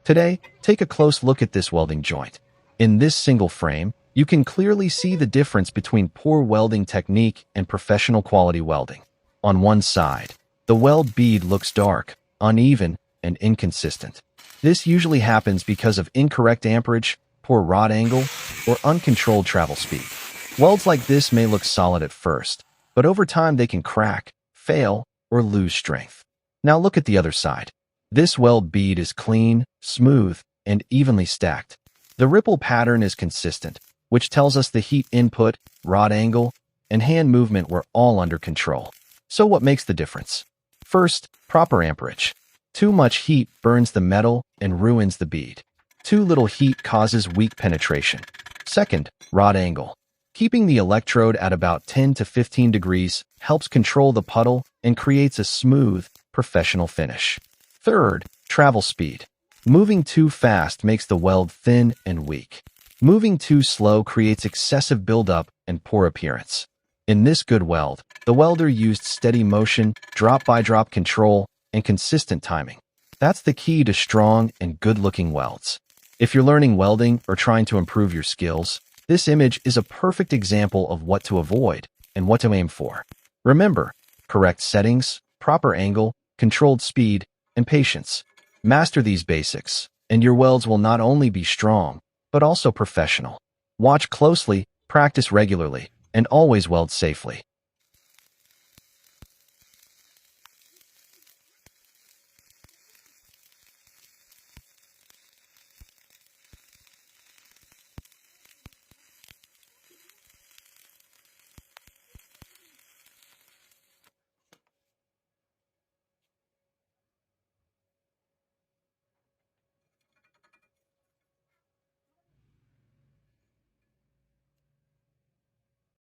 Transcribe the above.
Today, take a close look at this welding joint. In this single frame, you can clearly see the difference between poor welding technique and professional quality welding. On one side, the weld bead looks dark, uneven, and inconsistent. This usually happens because of incorrect amperage, poor rod angle, or uncontrolled travel speed. Welds like this may look solid at first, but over time they can crack, fail, or lose strength. Now look at the other side. This weld bead is clean, smooth, and evenly stacked. The ripple pattern is consistent, which tells us the heat input, rod angle, and hand movement were all under control. So what makes the difference? First, proper amperage. Too much heat burns the metal and ruins the bead. Too little heat causes weak penetration. Second, rod angle. Keeping the electrode at about 10 to 15 degrees helps control the puddle and creates a smooth, professional finish. Third, travel speed. Moving too fast makes the weld thin and weak. Moving too slow creates excessive buildup and poor appearance. In this good weld, the welder used steady motion, drop-by-drop control, and consistent timing. That's the key to strong and good-looking welds. If you're learning welding or trying to improve your skills, this image is a perfect example of what to avoid and what to aim for. Remember, correct settings, proper angle, controlled speed, and patience. Master these basics, and your welds will not only be strong, but also professional. Watch closely, practice regularly, and always weld safely.